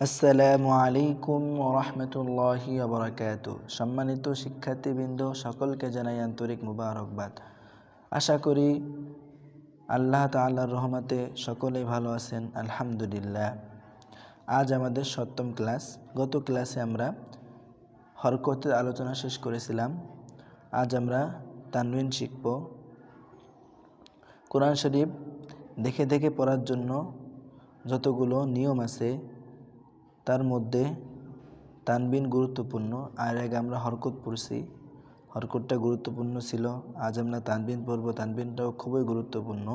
আসসালামু আলাইকুম ওয়া রাহমাতুল্লাহি ওয়া বারাকাতুহু। সম্মানিত শিক্ষার্থীবৃন্দ, সকলকে জানাই আন্তরিক মুবারকবাদ। আশা করি আল্লাহ তাআলার রহমতে সকলেই ভালো আছেন, আলহামদুলিল্লাহ। আজ আমাদের ৭ম ক্লাস। গত ক্লাসে আমরা হরকতের আলোচনা শেষ করেছিলাম। আজ আমরা তানবিন শিখব। কোরআন শরীফ দেখে দেখে পড়ার জন্য যতগুলো নিয়ম আছে তার মধ্যে তানবিন গুরুত্বপূর্ণ। আর আগে আমরা হরকত পড়ছি, হরকতটা গুরুত্বপূর্ণ ছিল। আজ আমরা তানবিন পড়ব, তানবিনটাও খুবই গুরুত্বপূর্ণ।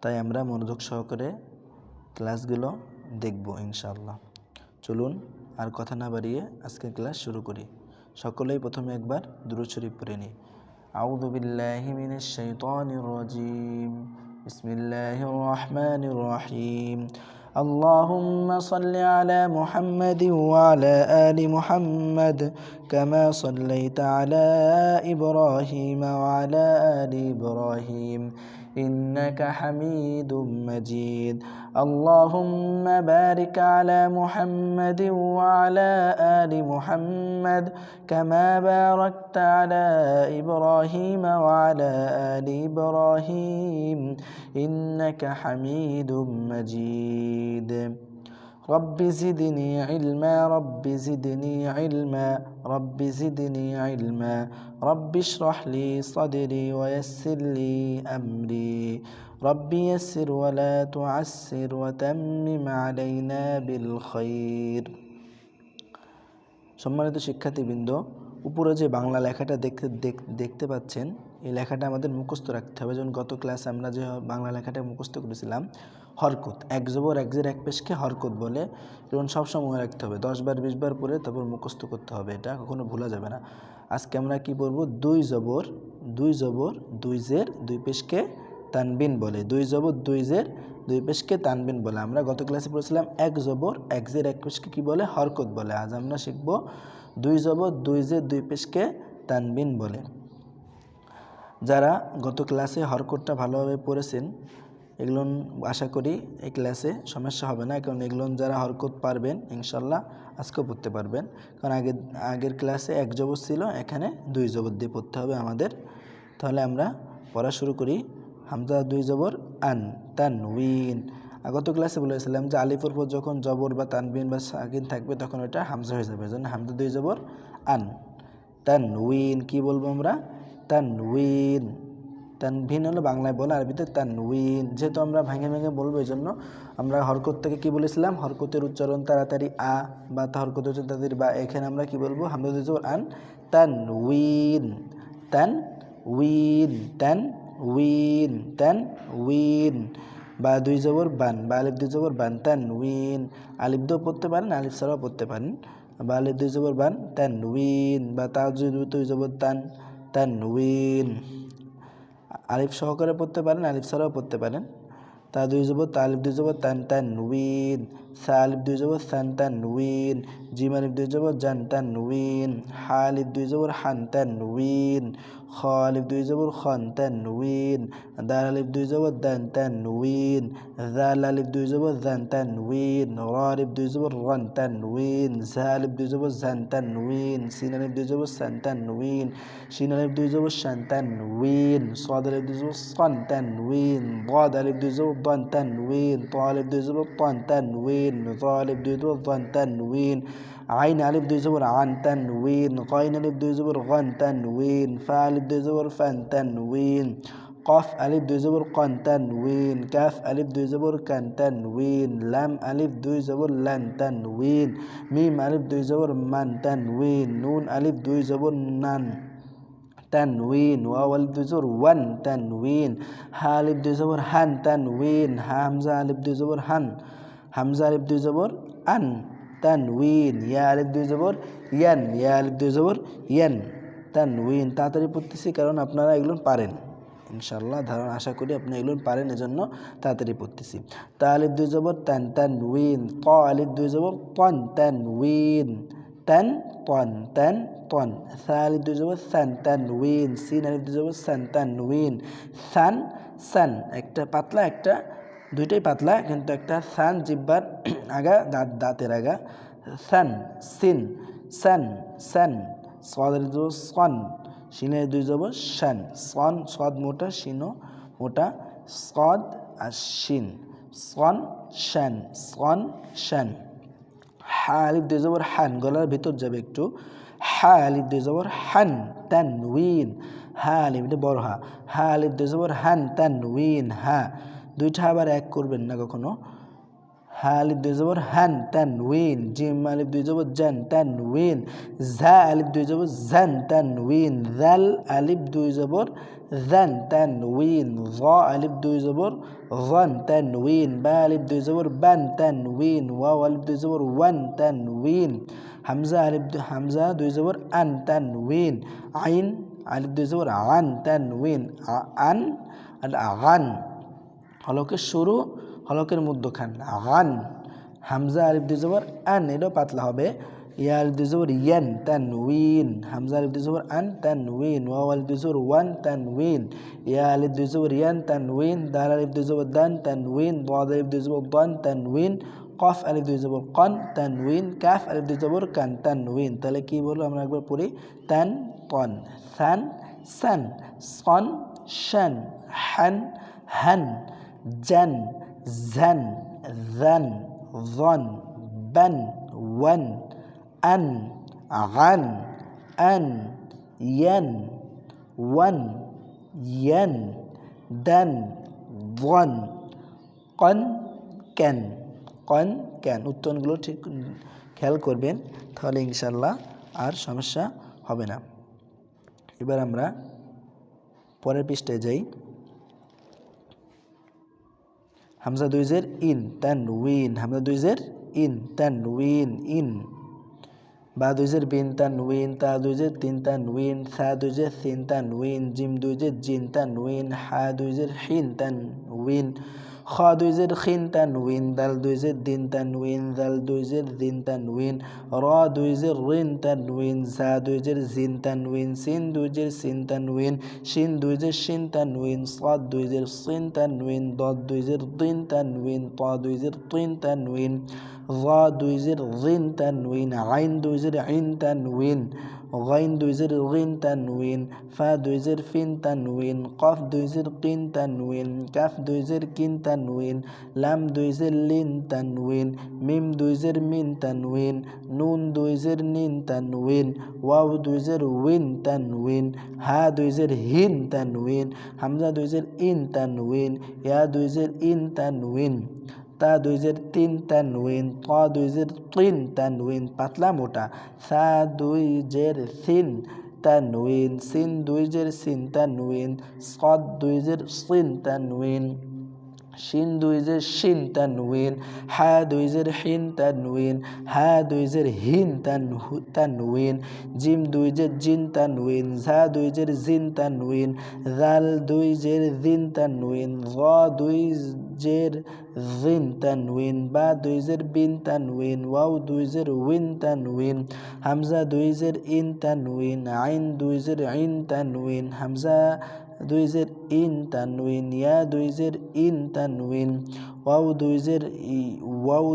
তাই আমরা মনোযোগ সহকারে ক্লাসগুলো দেখব ইনশাআল্লাহ। চলুন আর কথা না বাড়িয়ে আজকের ক্লাস শুরু করি। সকলেই প্রথমে একবার দুরূদ শরীফ পড়ে নিই। আউযু বিল্লাহি মিনাশ শাইতানির রাজীম। বিসমিল্লাহির রহমানির রহিম। اللهم صل على محمد وعلى آل محمد كما صليت على إبراهيم وعلى آل إبراهيم إنك حميد مجيد اللهم بارك على محمد وعلى آل محمد كما باركت على إبراهيم وعلى آل إبراهيم إنك حميد مجيد رب زدني علما رب زدني علما رب زدني علما رب اشرح لي صدري ويسر لي أمري رب يسر ولا تعسر وتمم علينا بالخير। সম্মানিত শিক্ষার্থীবৃন্দ, উপরে যে বাংলা লেখাটা দেখতে পাচ্ছেন, এই লেখাটা আমাদের মুখস্থ রাখতে হবে। যেমন গত ক্লাসে আমরা যে বাংলা লেখাটা মুখস্থ করেছিলাম, হরকত, এক জবর এক জের এক পেশকে হরকত বলে। যেমন সবসময় রাখতে হবে, 10 বার 20 বার পরে তারপর মুখস্থ করতে হবে, এটা কখনো ভোলা যাবে না। আজকে আমরা কি বলবো? দুই জবর দুই জের দুই পেশকে তানবিন বলে। দুই জবর দুই জের দুই পেশকে তানবিন বলে। আমরা গত ক্লাসে পড়েছিলাম এক জবর এক জের এক পেশকে কি বলে? হরকত বলে। আজ আমরা শিখব দুই জবর দুই জের দুই পেশকে তানবিন বলে। যারা গত ক্লাসে হরকতটা ভালোভাবে পড়েছেন, এগুলো আশা করি এই ক্লাসে সমস্যা হবে না, কারণ এগুলো যারা হরকত পারবেন ইনশাল্লাহ আজকেও পড়তে পারবেন। কারণ আগের ক্লাসে এক জবর ছিল, এখানে দুই জবর দিয়ে পড়তে হবে আমাদের। তাহলে আমরা পড়া শুরু করি। হামজা দুই জবর আন, তানউইন। গত ক্লাসে বলেছিলাম যে আলিফের পর যখন জবর বা তানবিন বা সাকিন থাকবে তখন ওটা হামজা হয়ে যাবে। জন্য হামজা দুই জবর আন, তানউইন। কি বলবো আমরা? তানউইন। তানভিন হলো বাংলায় বলে, আরবিতে তানউইন। যেহেতু আমরা ভেঙে ভেঙে বলবো, এই জন্য আমরা হরকত থেকে কি বলেছিলাম? হরকতের উচ্চারণ তাড়াতাড়ি আ, বা হরকতের উচ্চারণ তাড়াতাড়ি বা। এখানে আমরা কি বলবো? হামজা দুই জবর আন, তানউইন, তানউইন, তানউইন, তানউইন। বা দুই জবর বান, বা আলিফ দুই জবর বান, তানউইন। আলিফ দিয়েও পড়তে পারেন, আলিফ ছাড়াও পড়তে পারেন। বা আলিফ দুই জবর বান, তানউইন। বা তা দুই জবর তান, তানউইন। আলিফ সহকারে পড়তে পারেন, আলিফ ছাড়াও পড়তে পারেন। তা দুই জবর তা, আলিফ দুই জবর তান, তানউইন। সা আলিফ দুই জবর সান, তানউইন। জিম আলিফ দুই জবর জান, তানউইন। হা আলিফ দুই জবর হান, তানউইন। খ আলিফ দুই জবর খন, তানউইন। দাল আলিফ দুই জবর দান, তানউইন। জাল আলিফ দুই জবর জান, তানউইন। র আলিফ দুই জবর রন, তানউইন। ঝা আলিফ দুই জবর জান, তানউইন। সিন আলিফ দুই জবর সান, তানউইন। শিন আলিফ দুই জবর শান, তানউইন। সাদ আলিফ দুই জবর সান, তানউইন। ضاد আলিফ দুই জবর দান, তানউইন। ত আলিফ দুই জবর তান, তানউইন। জ আলিফ দুই জবর দান, তানউইন। আইন আলিফ দুই জবর আন, তানউইন। গাইন আলিফ দুই জবর গান, তানউইন। ফা আলিফ দুই জবর ফান, তানউইন। কফ আলিফ দুই জবর কন, তানউইন। কাফ আলিফ দুই জবর কান, তানউইন। লাম আলিফ দুই জবর লান, তানউইন। মিম আলিফ দুই জবর মান, তানউইন। নুন আলিফ দুই জবর নান, তানউইন। ওয়াও আলিফ দুই জবর ওয়ান, তানউইন। হা আলিফ দুই জবর হান, তানউইন। হামজা আলিফ দুই জবর হান, হামজা আলিফ দুই জবর আন, তানউইন। ইয়া আলিফ দুই জবর ইয়ান, ইয়া আলিফ দুই জবর ইয়ান, তানউইন। তাড়াতাড়ি পড়তেছি কারণ আপনারা এগুলো পারেন ইনশাআল্লাহ, ধারণা আশা করি আপনি এগুলো পারেন, এজন্য তাড়াতাড়ি পড়তেছি। তা আলিফ দুই জবর তান, তানউইন। ত আলিফ দুই জবর তন, তানউইন, তান তন, তান তন। সা আলিফ দুই জবর সান, তানউইন। সিন আলিফ দুই জবর সান, তানউইন। সান, সান। একটা পাতলা একটা দুইটাই পাতলা, কিন্তু একটা সান জিব্বার আগা, দাঁতের আগা। সান, সিন, সান, সান। সদের জবর সন, শিনের দুই জবর শান। সন, সদ মোটা, শিনও মোটা। সদ আর শিন, সন শান, সন শান। হা আলিফ দুই জবর হান, গলার ভিতর যাবে একটু। হা আলিফ দুই জবর হান, তানউইন। হা আলিফ, এটা বড় হা। হা আলিফ দুই জবর হান, তানউইন, হা। দুইটা আবার এক করবেন না কখনো। হা আলিফ দুই জবর হান, তানউইন। জিম আলিফ দুই জবর জান, তানউইন। ঝা আলিফ দুই জবর জান, তানউইন। জাল আলিফ দুই জবর জান, তানউইন। য আলিফ দুই জবর জন, তানউইন। বা আলিফ দুই জবর বান, তানউইন। ওয়াও আলিফ দুই জবর ওয়ান, তানউইন। হামজা দুই জবর আন, তানউইন। আইন আলিফ দুই জবর আন, তানউইন। আন আর আগান, হলকের শুরু, হলকের মধ্যখান, আগান। হামজা আলিফ দুই জবর আন, এটাও পাতলা হবে। ইয়া আলিফ দুই জবর ইয়ান, তানউইন। হামজা আলিফ দুই জবর আন, তানউইন। ওয়াও আলিফ দুই জবর ওয়ান, তানউইন। ইয়া আলিফ দুই জবর ইয়ান, তানউইন। দাল আলিফ দুই জবর দান, তানউইন। দাদ আলিফ দুই জবর দান, তানউইন। কফ আলিফ দুই জবর কন, তানউইন। কাফ আলিফ দুই জবর কান, তানউইন। তাহলে কি বলবো আমরা একবার পড়ি। তান, কন, সান, সান, সন, শান, হান, হান, জান, জান, জান, জন, বান, ওয়ান, আন, আগান, আন, ইয়ান, ওয়ান, ইয়ান, দান, ওয়ান, কন, ক্যান, কন, ক্যান। উচ্চারণগুলো ঠিক খেয়াল করবেন, তাহলে ইনশাল্লাহ আর সমস্যা হবে না। এবার আমরা পরের পৃষ্ঠায় যাই। হামজা দুই জের ইন, তানউইন। হামজা দুই জের ইন, তানউইন, ইন। বা দুই জের বিন, তানউইন। তা দুই জের তিন, তানউইন। সা দুই জের সিন, তানউইন। জিম দুই জের জিন, তানউইন। হা দুই জের হিন, তানউইন। খ দুই জের খিন, তানউইন। দাল দুই জের দিন, তানউইন। জাল দুই জের দিন, তানউইন। র দুই জের রিন, তানউইন। জা দুই জের জিন, তানউইন। সিন দুই জের সিন, তানউইন। শিন দুই জের শিন, তানউইন। সাদ দুই জের সিন, তানউইন। দদ দুই জের দিন, তানউইন। ত দুই জের তিন, তানউইন। ظا দুই জের জিন, তানউইন। আইন দুই জের আইন, তানউইন। গাইন দুই জের গিন, তানউইন। ফা দুই জের ফিন, তানউইন। কফ দুই জের কিন, তানউইন। কাফ দুই জের কিন, তানউইন। লাম দুই জের লিন, তানউইন। মিম দুই জের মিন, তানউইন। নুন দুই জের নিন, তানউইন। ওয়াও দুই জের উইন, তানউইন। হা দুই জের হিন, তানউইন। হামজা দুই জের ইন, তানউইন। ইয়া দুই জের ইন, তানউইন। তা দুই জের তিন, তানউইন। ত দুই জের তিন, তানউইন, পাতলা মোটা। সা দুই জের সিন, তানউইন। সিন দুই জের সিন, তানউইন। সদ দুই জের সিন, তানউইন। শিন দুই জের শিন, তানউইন। হা দুই জের হিন, তানউইন। হা দুই জের হিন, তানউইন। জিম দুই জের জিন, তানউইন। ঝা দুই জের জিন, তানউইন। জাল দুই জের জিন, তানউইন। জ দুই জের জিন, তানউইন। বা দুই জের বিন, তানউইন। ওয়াও দুই জের উইন, তানউইন। হামজা দুই জের ইন, তানউইন। আইন দুই জের আইন, তানউইন। হামজা দুই জের ইন, তানউইন। ইয়া দুই জের ইন, তানউইন। ওয়াও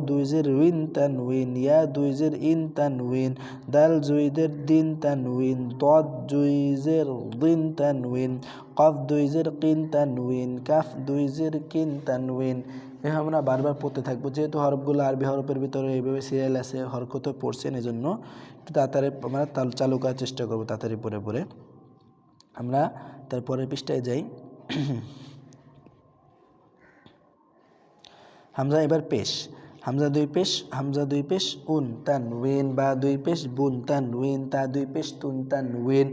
দুই জের উইন, তানউইন। ইয়া দুই জের ইন, তানউইন। দাল দুই জের দিন, তানউইন। দদ দুই জের দিন, তানউইন। কফ দুই জের কিন, তানউইন। কাফ দুই জের কিন, তানউইন। এভাবে আমরা বারবার পড়তে থাকবো, যেহেতু হরফগুলো আরবি হরফের ভিতরে এইভাবে সিরিয়াল আছে, হরকত পড়ছেন, এই জন্য একটু তাড়াতাড়ি আমরা চালু করার চেষ্টা করবো, তাড়াতাড়ি পড়ে পড়ে। আমরা তারপরের পৃষ্ঠায় যাই। হামজা এবার পেশ। হামজা দুই পেশ, হামজা দুই পেশ উন, তানউইন। বা দুই পেশ বুন, তানউইন। তা দুই পেশ তুন, তানউইন।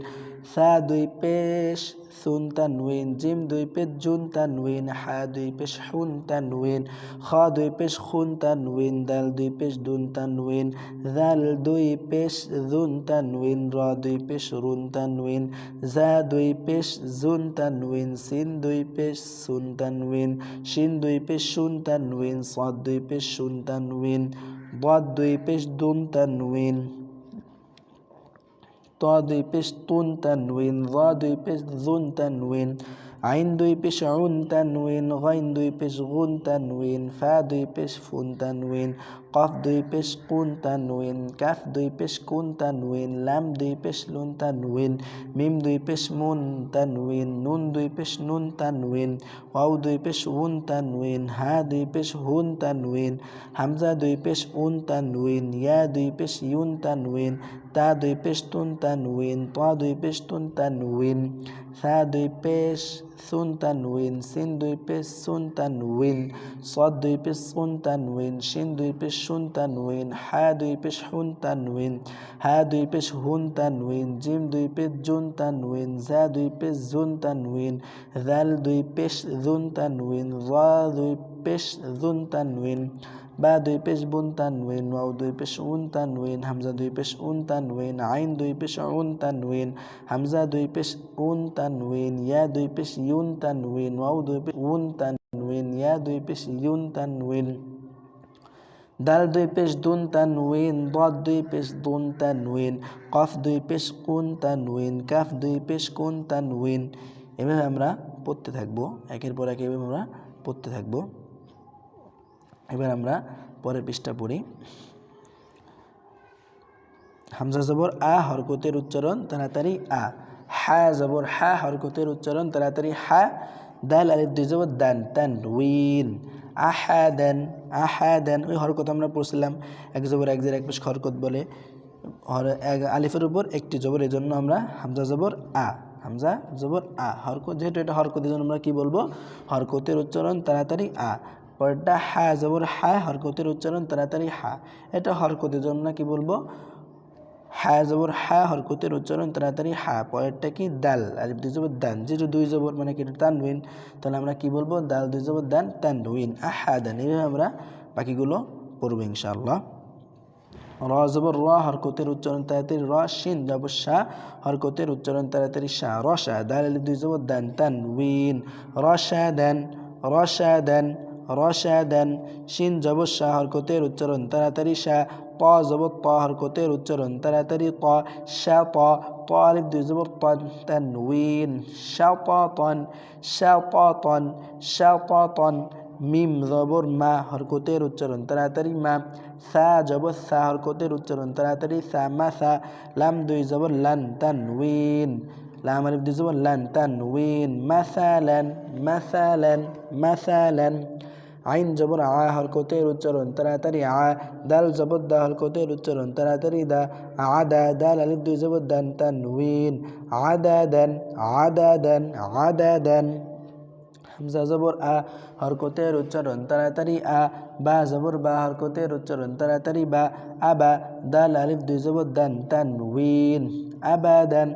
সা দুই পেশ সুন, তানউইন। জিম দুই পেশ জুন, তানউইন। হা দুই পেশ হুন, তানউইন। খ দুই পেশ খুন, তানউইন। দাল দুই পেশ দুন, তানউইন। জাল দুই পেশ জুন, তানউইন। র দুই পেশ রুন, তানউইন। জা দুই পেশ জুন, তানউইন। সিন দুই পেশ সুন, তানউইন। শিন দুই পেশ শুন, তানউইন। সাদ দুই পেশ শুন, তানউইন। দাদ দুই পেশ দুন, তানউইন। ত দুই পেশ তুন, তানউইন। য দুই পেশ জুন, তানউইন। আইন দুই পেশ উন তানউইন গাইন দুই পেশ গুন তানউইন ফা দুই পেশ ফুন তানউইন কফ দুই পেশ কুন তানউইন কাফ দুই পেশ কুন তানউইন লাম দুই পেশ লুন তানউইন মিম দুই পেশ মুন তানউইন নুন দুই পেশ নুন তানউইন ওয়াও দুই পেশ উন তানউইন হা দুই পেশ হুন তানউইন হামজা দুই পেশ উন তানউইন ইয়া দুই পেশ ইউন তানউইন তা দুই পেশ তুন তানউইন তা দুই পেশ তুন তানউইন সা দুই পেশ সুন তানউইন সিন দুই পেশ সুন তানউইন সদ দুই পেশ সুন তানউইন শিন দুই পেশ শুন তানউইন হা দুই পেশ হুন তানউইন হা দুই পেশ হুন তানউইন জিম দুই পেশ জুন তানউইন জা দুই পেশ জুন তানউইন জাল দুই পেশ জুন তানউইন রা দুই পেশ জুন তানউইন বা দুই পেশ বুন তানউইন ওয়াও দুই পেশ উন তানউইন হামজা দুই পেশ উন তানউইন আইন দুই পেশ উন তানউইন হামজা দুই পেশ উন তানউইন ইয়া দুই পেশ ইউন তানউইন ওয়াও দুই পেশ উন তানউইন ইয়া দুই পেশ ইউন তানউইন দাল দুই পেশ দুন তানউইন দাদ দুই পেশ দুন তানউইন কফ দুই পেশ কুন তানউইন কাফ দুই পেশ কুন তানউইন। এভাবে আমরা পড়তে থাকবো, একের পর এক এভাবে আমরা পড়তে থাকবো। এবার আমরা পরের পৃষ্ঠা পড়ি। হামজা জবর আ হরকতের উচ্চারণ তাড়াতাড়ি আ। হা জবর হা হরকতের উচ্চারণ তাড়াতাড়ি হা। দাল আলিফ দুই জবর দান তানউইন আহাদান আহাদান। ওই হরকত আমরা পড়ছিলাম, এক জবর এক জের এক পেশ হরকত বলে। আলিফের উপর একটি জবর, এই জন্য আমরা হামজা জবর আ, হামজা জবর আ হরকত, যেহেতু এটা হরকত এই জন্য আমরা কী বলবো, হরকতের উচ্চারণ তাড়াতাড়ি আ। পরেরটা হা জবর হা হরকতের উচ্চারণ তাড়াতাড়ি হা, এটা হরকতের জন্য কি বলবো, হা জবর হা হরকতের উচ্চারণ তাড়াতাড়ি হা। পরেরটা কি দাল আলিফ দুই জবর দান, যেহেতু দুই জবর মানে কি তানউইন, তাহলে আমরা কি বলবো দাল দুই জবর দান তানউইন আহাদান। এইভাবে আমরা বাকিগুলো পড়বো ইনশাআল্লাহ। র জবর র হরকতের উচ্চারণ তাড়াতাড়ি র। শিন জবর শা হরকতের উচ্চারণ তাড়াতাড়ি শা রশা। দাল আলিফ দুই জবর দান তানউইন রশাদান রশাদান রশাদান। শিন জবর শা হরকতের উচ্চারণ তাড়াতাড়ি শা। ত জবর ত হরকতের উচ্চারণ তাড়াতাড়ি ত শা ত। ত আলিফ দুই জবর তন তানউইন শাতাতন শাতাতন শাতাতন। মিম জবর মা হরকতের উচ্চারণ তাড়াতাড়ি মা। সা জবর সা হরকতের উচ্চারণ তাড়াতাড়ি সা মাসা। লাম দুই জবর লান তানউইন লাম আলিফ দুই জবর লান তানউইন মাসালান মাসালান মাসালান। আইন জবর আ হরকতের উচ্চারণ তাড়াতাড়ি আ। দাল জবর দা হরকতের উচ্চারণ তাড়াতাড়ি দা আদা। দাল আলিফ দুই জবর দান তানউইন আদাদান আদাদান আদাদান। হামজা জবর আ হরকতের উচ্চারণ তাড়াতাড়ি আ। বা জবর বা হরকতের উচ্চারণ তাড়াতাড়ি বা আবা। দাল আলিফ দুই জবর দান তানউইন আবাদান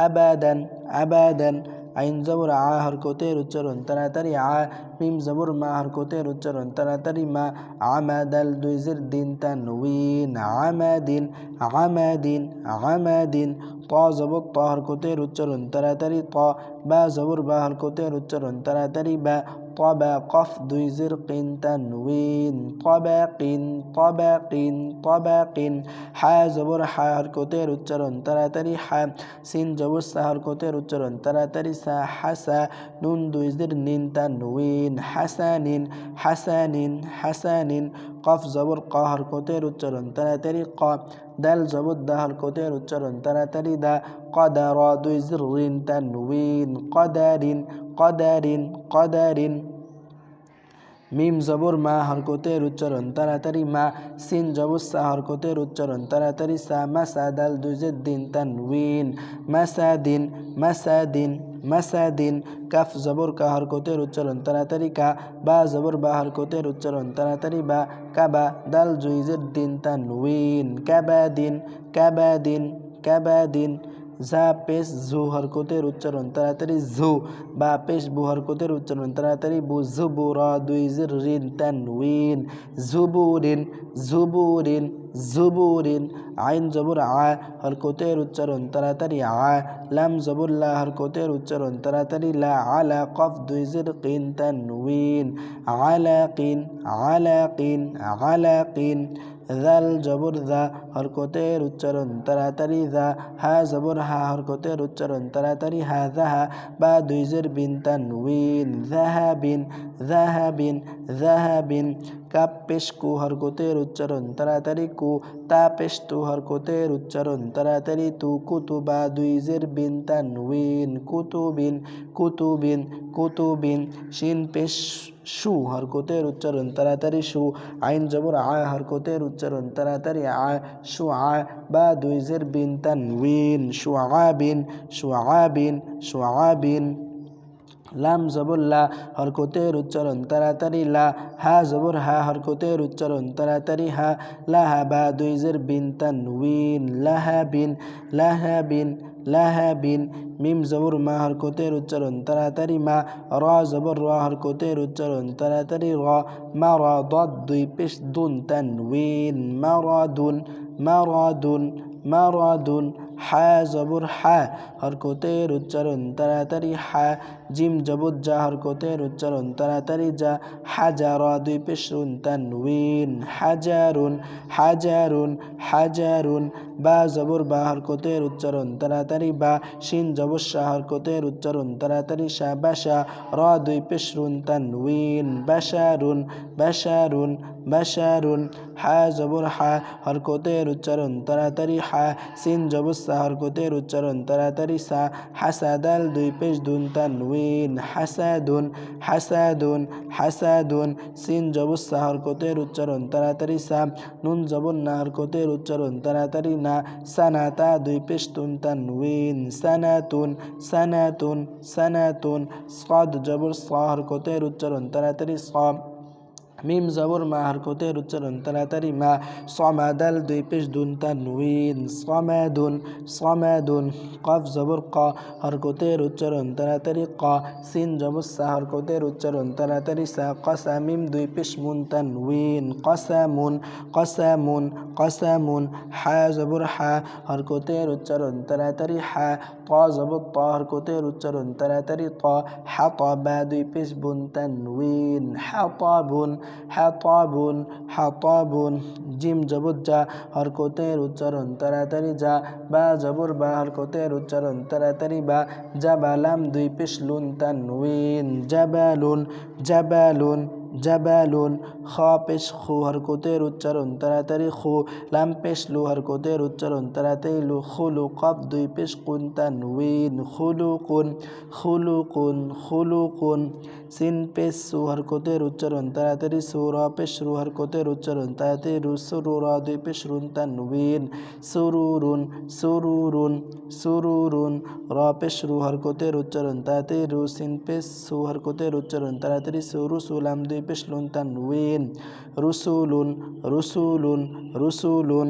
আবাদান আবাদান। আইন জবর আ হরকতের উচ্চারণ তাড়াতাড়ি আ। মিম জবর মা হরকতের উচ্চারণ তাড়াতাড়ি মা। আমা দাল দুই জের দিন তানউইন আমাদিন আমাদিন আমাদিন। ত জবর ত হরকতের উচ্চারণ তাড়াতাড়ি ত। বা জবর বা হরকতের উচ্চারণ তাড়াতাড়ি বা তবা। কফ দুই জের কিন তানউইন তবাকিন তবাকিন তবাকিন। হা জবর হা হরকতের উচ্চারণ তাড়াতাড়ি হা। সিন জবর সা হরকতের উচ্চারণ তাড়াতাড়ি সা হাসা। নুন দুই জের নিন তানউইন হাসানিন হাসানিন হাসানিন। কফ জবর ক হরকতের উচ্চারণ তাড়াতাড়ি ক। দাল জবর দা হরকতের উচ্চারণ তাড়াতাড়ি দা কদা। র দুই জের রিন তানউইন কদারিন কদারিন কদারিন। মিম জবর মা হরকতের উচ্চারণ তাড়াতাড়ি মা। সিন জবর সা হরকতের উচ্চারণ তাড়াতাড়ি সা মাসা। দাল দুই জের দিন তানউইন মাসাদিন মাসাদিন মাসাদিন। কাফ জবর কা হরকতের উচ্চারণ তাড়াতাড়ি কা। বা জবর বা হরকতের উচ্চারণ তাড়াতাড়ি বা কাবা। দাল দুই জের দিন তানউইন কাবাদিন কাবাদিন কাবাদিন। জা পেশ জু হরকতের উচ্চারণ তাড়াতাড়ি জু। বা পেশ বু হরকতের উচ্চারণ তাড়াতাড়ি বু। জুবুর দুই জের রিন তানউইন জুবুরিন জুবুরিন জুবুরিন। আইন জবর আ হরকতের উচ্চারণ তাড়াতাড়ি আ। লাম জবর লা হরকতের উচ্চারণ তাড়াতাড়ি লা আলা। কফ দুই জের কিন তানউইন আলাকিন আলাকিন আলাকিন। জাল জবর জা হরকতের উচ্চারণ তাড়াতাড়ি জা হা জবর হা হরকতের উচ্চারণ তাড়াতাড়ি হা জাহা বা দুই জের বিন তানউইন জাহাবিন জাহাবিন জাহাবিন কাপ পেশ কু হরকতের উচ্চারণ তাড়াতাড়ি কু তা পেশ তু হরকতের উচ্চারণ তাড়াতাড়ি তু কুতুবা দুই জের বিন তানউইন কুতুবিন কুতুবিন কুতুবিন শিন পেশ শু হরকতের উচ্চারণ তাড়াতাড়ি শু আইন জবর আ হরকতের উচ্চারণ তাড়াতাড়ি আ শু আ বা দুই জের বিন তানউইন শু আবিন শু আবিন শু আবিন লাম জবর লা হরকতের উচ্চারণ তাড়াতাড়ি লা হা জবর হা হরকতের উচ্চারণ তাড়াতাড়ি হা লাহা বা দুই জের বিন তানউইন লাহাবিন লাহাবিন লাহাবিন মিম জবর মা হরকতের উচ্চারণ তাড়াতাড়ি মা র জবর র হরকতের উচ্চারণ তাড়াতাড়ি র মা র দদ দুই পেশ দুন তানউইন মারাদুন মারাদুন মারাদুন হা জবর হা হরকতের উচ্চারণ তাড়াতাড়ি হা জিম জবর জা হরকতের উচ্চারণ তাড়াতাড়ি যা হাজারা দুই পেশ রুন তানউইন হাজারুন হাজারুন হাজারুন বা জবর বা হরকতের উচ্চারণ তাড়াতাড়ি বা শিন জবর শাহ হরকতের উচ্চারণ তাড়াতাড়ি শাহ বাসা র দুই পেশ রুন তানউইন বাশারুন বাশারুন বাশারুন হা জবর হা হরকতের উচ্চারণ তাড়াতাড়ি হা সিন জবর সা হরকতের উচ্চারণ তাড়াতাড়ি সা হাসাদাল দুই পেশ দুন তানউইন হাসাদুন হাসাদুন হাসাদুন সিন জবর সা হরকতের উচ্চারণ তাড়াতাড়ি সা নুন জবর না হরকতের উচ্চারণ তাড়াতাড়ি না সানাতা দুই পেশ তুন তানউইন সানাতুন সানাতুন সানাতুন সাদ জবর সা হরকতের উচ্চারণ তাড়াতাড়ি সা মিম জবর মা হরকতের উচ্চারণ তাড়াতাড়ি মা সমাদাল দুই পেশ দুন তানউইন সমাদুন সমাদুন কফ জবর ক হরকতের উচ্চারণ তাড়াতাড়ি ক সিন জবর সা হরকতের উচ্চারণ তাড়াতাড়ি সা কসা মিম দুই পেশ মুন তানউইন কসামুন কসামুন কসামুন হা জবর হা হরকতের উচ্চারণ তাড়াতাড়ি হা ত জবর ত হরকতের উচ্চারণ তাড়াতাড়ি ত হাতাবা দুই পেশ বুন তানউইন হাতাবুন হাতাবুন হাতাবুন জিম জবর যা হরকতের উচ্চারণ তাড়াতাড়ি যা বা জবর বা হরকতের উচ্চারণ তাড়াতাড়ি বা জাবালাম দুই পেশ লুন তানউইন জাবালুন জাবালুন জাবালুন খ পেশ খু হরকতের উচ্চারণ তাড়াতাড়ি খু লাম পেশ লু হরকতের উচ্চারণ তাড়াতাড়ি লু খুলু কফ দুই পেশ কুন তানউইন খুলুকুন খুলুকুন খুলুকুন সিন পেশ সু হরকতের উচ্চারণ তাড়াতাড়ি সু র পেশ রু হরকতের উচ্চারণ তাড়াতাড়ি রু সুরু র দুই পেশ রুন তানউইন সুরুরুন সুরুরুন সুরুরুন র পেশ রু হরকতের উচ্চারণ তাড়াতাড়ি রু সিন পেশ সু হরকতের উচ্চারণ তাড়াতাড়ি সু রুসুলাম দুই পেশ লুন তানউইন রুসুলুন রুসুলুন রুসুলুন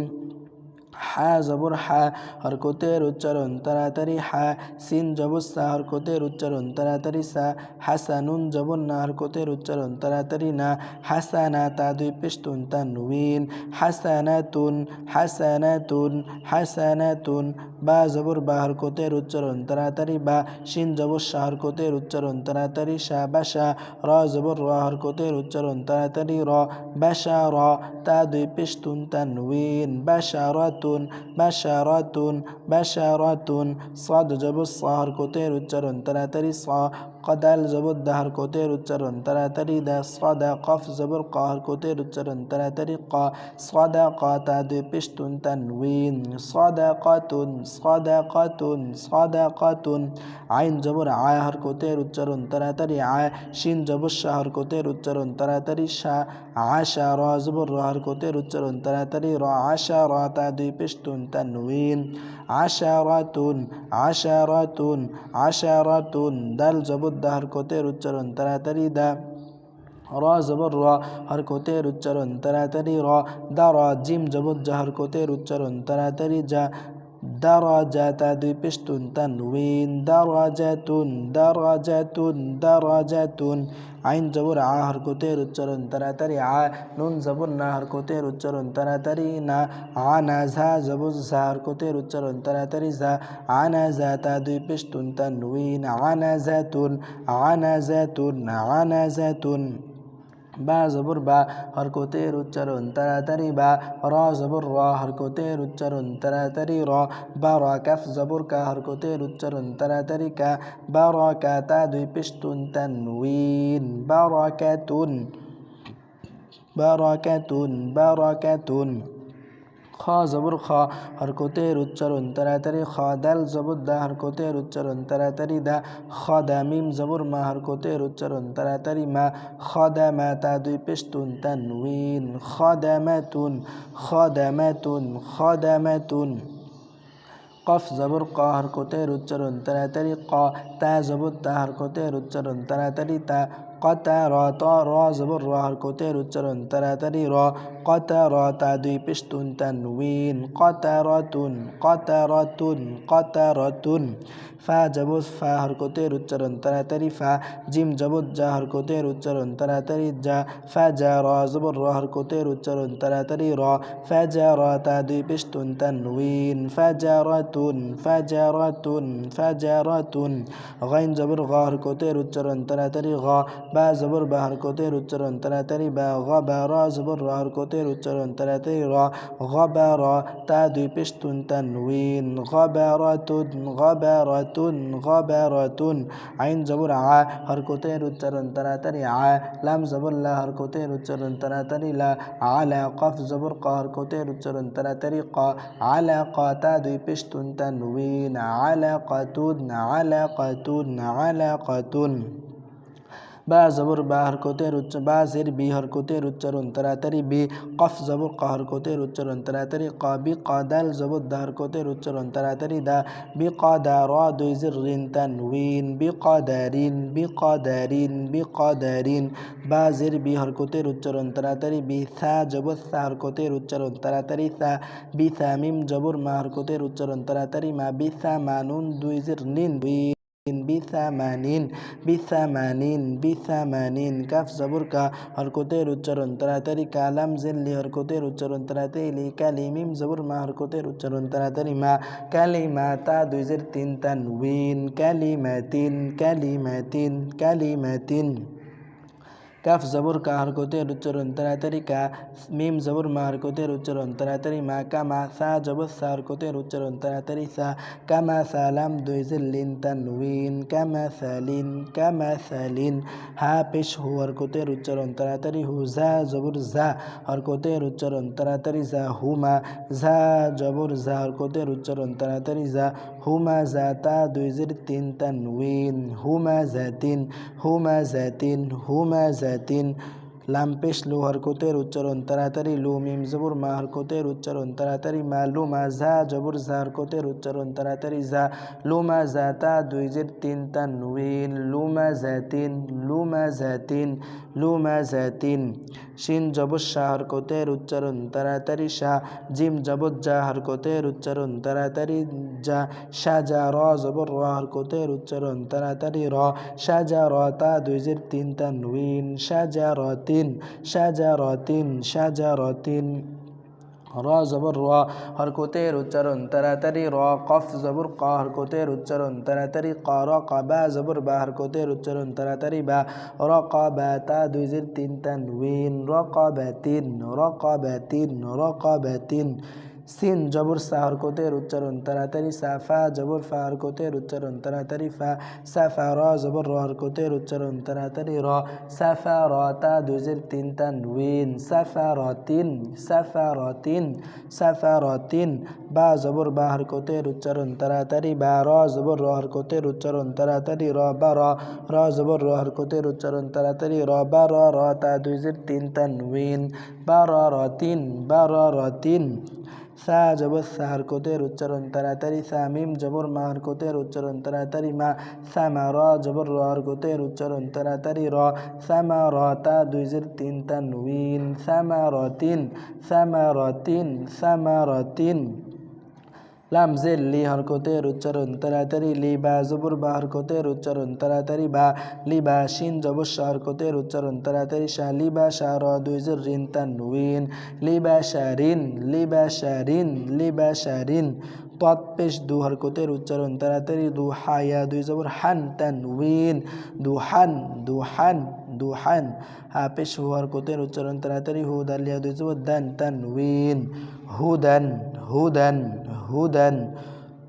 হা জবর হা হরকতের উচ্চারণ তাড়াতাড়ি হা সিন জবর সা হরকতের উচ্চারণ তাড়াতাড়ি সা হাসানুন জবর না হরকতের উচ্চারণ তাড়াতাড়ি না হাসানা তা দুই পেশ তুন তানউইন হাসানাতুন হাসানাতুন হাসানাতুন বা জবর বা হরকতের উচ্চারণ তাড়াতাড়ি বা শিন জবর শাহ হরকতের উচ্চারণ তাড়াতাড়ি শাহ বাসা র জবর র হরকতের উচ্চারণ তাড়াতাড়ি র বাসা র তা দুই পেশ তুন তানউইন বাসারাতুন বাসারাতুন বাসারাতুন সাদ জবর সা হরকতের উচ্চারণ তাড়াতাড়ি সা কদাল জবর দা হরকতের উচ্চারণ তাড়াতাড়ি দা সাদা কফ জবর ক হরকতের উচ্চারণ তাড়াতাড়ি ক সাদা ক তা দুই পেশ তুন তানউইন সাদাকাতুন সাদাকাতুন সাদাকাতুন আইন জবর আ হরকতের উচ্চারণ তাড়াতাড়ি আ শিন জবর শাহ হরকতের উচ্চারণ তাড়াতাড়ি শাহ আশা র জবর র হরকতের উচ্চারণ তাড়াতাড়ি র আশা র তা দুই পেশ তুন তানউইন আশারাতুন আশারাতুন আশারাতুন দাল জবর দা হরকতের উচ্চারণ তাড়াতাড়ি দা র জবর র হরকতের উচ্চারণ তাড়াতাড়ি র দা র জিম জবর জা হরকতের উচ্চারণ তাড়াতাড়ি যা দারাজাতা দুই পেশ তুন তানউইন দারাজাতুন দারাজাতুন দারাজাতুন আইন জবর আ হরকতের উচ্চারণ তাড়াতাড়ি আ নুন জবর না হরকতের উচ্চারণ তাড়াতাড়ি না আনা ঝা জবর ঝা হরকতের উচ্চারণ তাড়াতাড়ি ঝা আনা জাতা দুই পেশ তুন তানউইন আনা জাতুন আনা জাতুন আনা জাতুন বা জবর বা হরকতের উচ্চারণ তাড়াতাড়ি বা র জবর র হরকতের উচ্চারণ তাড়াতাড়ি র বা র কাফ জবর কা হরকতের উচ্চারণ তাড়াতাড়ি কা বা র কা তা দুই পেশতুন তানউইন বারাকাতুন বারাকাতুন বারাকাতুন খ জবর খ হরকতের উচ্চারণ তাড়াতাড়ি খ দাল জবর দা হরকতের উচ্চারণ তাড়াতাড়ি দা খ দা মিম জবর মা হরকতের উচ্চারণ তাড়াতাড়ি মা খ দা মা তা দুই পেশতুন তানউইন খদামাতুন খদামাতুন খদামাতুন কফ জবর ক হরকতের উচ্চারণ তাড়াতাড়ি ক তা জবর তা হরকতের উচ্চারণ তাড়াতাড়ি তা কতা র ত র জবর র হরকতের উচ্চারণ তাড়াতাড়ি র কতা র তা দুই পেশতুন তানউইন কতারাতুন কতারাতুন কতারাতুন ফা জবর ফা হরকতের উচ্চারণ তাড়াতাড়ি ফা জিম জবর জা হরকতের উচ্চারণ তাড়াতাড়ি যা ফা জা র জবর র হরকতের উচ্চারণ তাড়াতাড়ি র ফা জা র তা দুই পেশতুন তানউইন ফাজারাতুন ফাজারাতুন ফাজারাতুন গাইন জবর গ হরকতের উচ্চারণ তাড়াতাড়ি গ বা জবর বা হরকতের উচ্চারণ তাড়াতাড়ি বা গ বা র জবর র হরকতের উচ্চারণ তাড়াতাড়ি র গ বা র তা দুই পেশতুন তানউইন গবারাতুন গবারাতুন গবারাতুন আইন জবর আ হরকতের উচ্চারণ তাড়াতাড়ি আ লাম জবর লা হরকতের উচ্চারণ তাড়াতাড়ি লা আলা কফ জবর ক হরকতের উচ্চারণ তাড়াতাড়ি ক আলা ক তা দুই পেশতুন তানউইন আলাকাতুন আলাকাতুন আলাকাতুন বা জবর বা হরকতের বা জের বি হরকতের উচ্চারণ তাড়াতাড়ি বি কফ জবর ক হরকতের উচ্চারণ তাড়াতাড়ি ক বি কদাল জবর দা হরকতের উচ্চারণ তাড়াতাড়ি দা বি কদা র দুই জের রিন তানউইন বি কদারিন বি কদারিন বি কদারিন বা জের বি হরকতের উচ্চারণ তাড়াতাড়ি বি সা জবর সা হরকতের উচ্চারণ তাড়াতাড়ি সা বি সা মিম জবর মা হরকতের উচ্চারণ তাড়াতাড়ি মা বি সা মানুন দুই জের নিন বিসামানিন বিসামানিন বিসামানিন কাফ জবর কা হরকতের উচ্চারণ তাড়াতাড়ি কালাম জেল্লি হরকতের উচ্চারণ তাড়াতাড়ি কালিমিম জবর মা হরকতের উচ্চারণ তাড়াতাড়ি মা কালিমা তা দুই জের তিন তানউইন কালিমাতিন কালিমাতিন কালিমাতিন কাফ জবর কা হরকতের উচ্চারণ তাড়াতাড়ি কা মিম জবর মা হরকতের উচ্চারণ তাড়াতাড়ি মা কামা সা জবর সা হরকতের উচ্চারণ তাড়াতাড়ি সা কামা সালাম দুই জিল্লিন তানউইন কামা সালিন কামা সালিন হা পেশ হু হরকতের উচ্চারণ তাড়াতাড়ি হু জা জবর জা হরকতের উচ্চারণ তাড়াতাড়ি জা হুমা জা জবর জা হরকতের উচ্চারণ তাড়াতাড়ি জা হুমা জাতা দুই জির তিন তানউইন হুমা জাতিন হুমা জাতিন হুমা জাতিন লাম পেশ লু হরকতের উচ্চারণ তাড়াতাড়ি লু মিম জবর মা হরকতের উচ্চারণ তাড়াতাড়ি মা লু মা জা জবর জা হরকতের উচ্চারণ তাড়াতাড়ি জা লুমা জাতা দুই জের তিন তানউইন লুমা জাতিন লুমা জাতিন লুমা জাতিন শিন জবর শাহ হরকতের উচ্চারণ তাড়াতাড়ি শাহ জিম জবর জা হরকতের উচ্চারণ তাড়াতাড়ি যা সাজা র জবর র হরকতের উচ্চারণ তাড়াতাড়ি র সাজা র তা দুই জের তিন তানউইন সাজা রতিন সাজা রতিন সাজা রতিন র জবর র হরকতের উচ্চারণ তাড়াতাড়ি র কফ জবর ক হরকতের উচ্চারণ তাড়াতাড়ি ক র কাবা জবর বা হরকতের উচ্চারণ তাড়াতাড়ি বা র কাবা তা দুই জের তিন তানউইন র কাবাতিন র কাবাতিন র কাবাতিন সিন জবর সা হরকতের উচ্চারণ তাড়াতাড়ি সাফা জবর ফা হরকতের উচ্চারণ তাড়াতাড়ি ফা সাফা র জবর র হরকতের উচ্চারণ তাড়াতাড়ি র সাফা র তা দুই জের তিন তানউইন সাফা রতিন সাফা রতিন সাফা রতিন বা জবর বা হরকতের উচ্চারণ তাড়াতাড়ি বা র জবর র হরকতের উচ্চারণ তাড়াতাড়ি র বা র জবর র হরকতের উচ্চারণ তাড়াতাড়ি র বা র তা দুই জের তিন তানউইন বা রতিন বা রতিন সা জবর সা হরকতের উচ্চারণ তাড়াতাড়ি সা মিম জবর মা হরকতের উচ্চারণ তাড়াতাড়ি মা সামা র জবর র হরকতের উচ্চারণ তাড়াতাড়ি র সামা র তা দুই জের তিন তানউইন সামা রতিন সামা রতিন সামা রতিন লাম জের লি হরকতের উচ্চারণ তাড়াতাড়ি লি বা জবর বা হরকতের উচ্চারণ তাড়াতাড়ি বা লি বা শিন জবর শা হরকতের উচ্চারণ তাড়াতাড়ি শা লি বা শা র দুই জের রিন তানউইন লি বা শারিন লি বা শারিন লি বা শারিন তৎ পেশ দু হরকতের উচ্চারণ তাড়াতাড়ি দু হায়া দুই জবর হান তানউইন দুহান দুহান দুহান হা পেশ হু হরকতের উচ্চারণ তাড়াতাড়ি হু দাল ইয়া দুই জবর দান তানউইন হুদান হুদান হুদান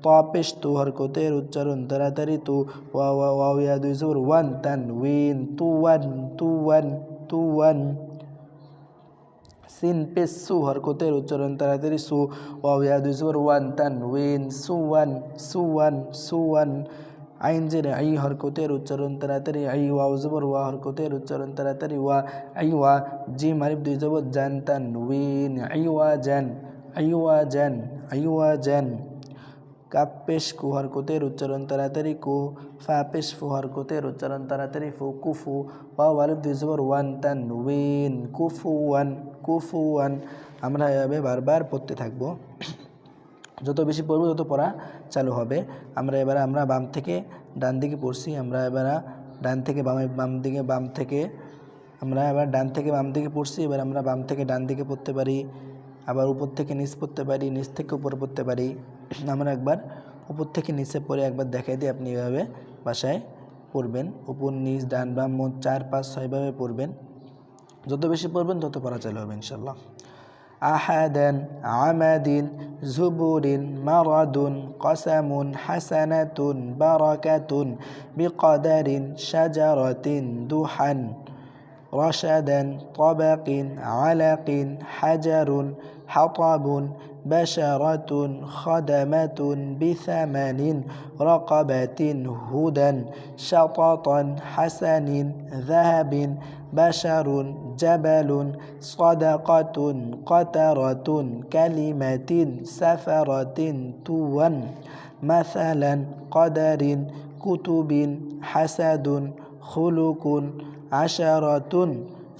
ত পেশ তু হরকতের উচ্চারণ তাড়াতাড়ি তু ওয়াও ইয়া দুই জবর ওয়ান তানউইন তুওয়ান তুওয়ান তুওয়ান সিন পেশ সু হরকতের উচ্চারণ তাড়াতাড়ি সু ওয়াও ইয়া দুই জবর ওয়ান তানউইন সুওয়ান সুওয়ান সুওয়ান আইন জেরে আই হরকতের উচ্চারণ তাড়াতাড়ি আই ওয়াও জবর ওয়া হরকতের উচ্চারণ তাড়াতাড়ি ওয়া আই ওয়া জিম আলিফ দুই জবর জান তানউইন আই ওয়া জান আই ওয়া জান আই ওয়া জান কাপ পেশ কু হরকতের উচ্চারণ তাড়াতাড়ি কু ফা পেশ ফু হরকতের উচ্চারণ তাড়াতাড়ি ফু কুফু ওয়াও আলিফ দুই জবর ওয়ান তানউইন কুফুওয়ান কুফুওয়ান আমরা এভাবে বারবার পড়তে থাকবো যত বেশি পড়বো তত পড়া চালু হবে আমরা বাম থেকে ডান দিকে পড়ছি আমরা এবার ডান থেকে বাম থেকে আমরা এবার ডান থেকে বাম দিকে পড়ছি এবার আমরা বাম থেকে ডান দিকে পড়তে পারি আবার উপর থেকে নিচ পড়তে পারি নিচ থেকে উপর পড়তে পারি আমরা একবার উপর থেকে নিচে পড়ে একবার দেখাই দিই আপনি এভাবে বাসায় পড়বেন উপর নিচ ডান বাম মোট 4 5 6 ভাবে পড়বেন যত বেশি পড়বেন তত পড়া চালু হবে ইনশাআল্লাহ আহাদান আমাদিন জুবুরিন মারাদুন কসামুন হাসানাতুন বারাকাতুন বিকদারিন শাজারাতিন দুহান রশাদান তবাকিন আলাকিন হাজারুন হাতাবুন বাশারাতুন খদামাতুন বিসামানিন রকাবাতিন হুদান শাতাতান হাসানিন যাহাবিন বাশারুন জাবালুন সাদাকাতুন কতারাতুন কালিমাতিন সাফারাতিন তুওয়ান মাসালান কদারিন কুতুবিন হাসাদুন খুলুকুন আশারাতুন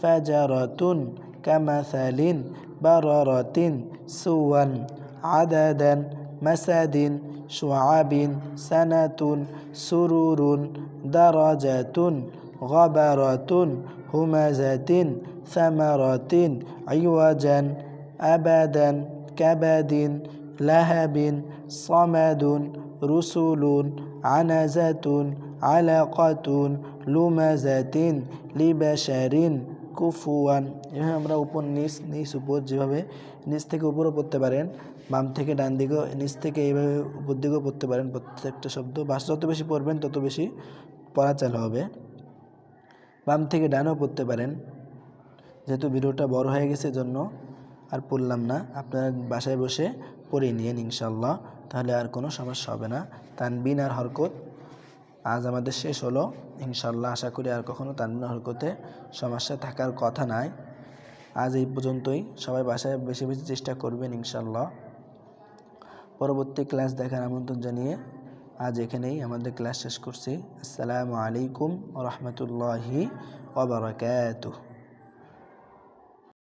ফাজারাতুন কামাসালিন বারারাতিন সুওয়ান আদাদান মাসাদিন শুআবিন সানাতুন সুরুরুন দারাজাতুন গাবারাতুন হুমাজাতিন সামারাতিন আইওয়াজান আবাদান কাবাদিন লাহাবিন সামাদুন রুসুলুন আনাজাতুন আলাকাতুন লুমাজাতিন লিবাশারিন কুফুয়ান এভাবে আমরা উপর নিচ উপর যেভাবে নিচ থেকে উপরও পড়তে পারেন বাম থেকে ডান দিকেও নিচ থেকে এইভাবে উপর দিকেও পড়তে পারেন প্রত্যেকটা শব্দ বাস যত বেশি পড়বেন তত বেশি পড়া চালু হবে বাম থেকে ডানও পড়তে পারেন যেহেতু ভিডিওটা বড় হয়ে গেছে জন্য আর পড়লাম না আপনারা বাসায় বসে পড়ে নিন ইনশাআল্লাহ তাহলে আর কোনো সমস্যা হবে না তানবিন আর হরকত আজ আমাদের শেষ হলো ইনশাআল্লাহ আশা করি আর কখনো তানবিন হরকতে সমস্যা থাকার কথা নাই আজ এই পর্যন্তই সবাই বাসায় বেশি বেশি চেষ্টা করবেন ইনশাআল্লাহ পরবর্তী ক্লাস দেখার আমন্ত্রণ জানিয়ে আজ এখানেই আমাদের ক্লাস শেষ করছি আসসালামু আলাইকুম ওয়া রাহমাতুল্লাহি ওয়া বারাকাতুহু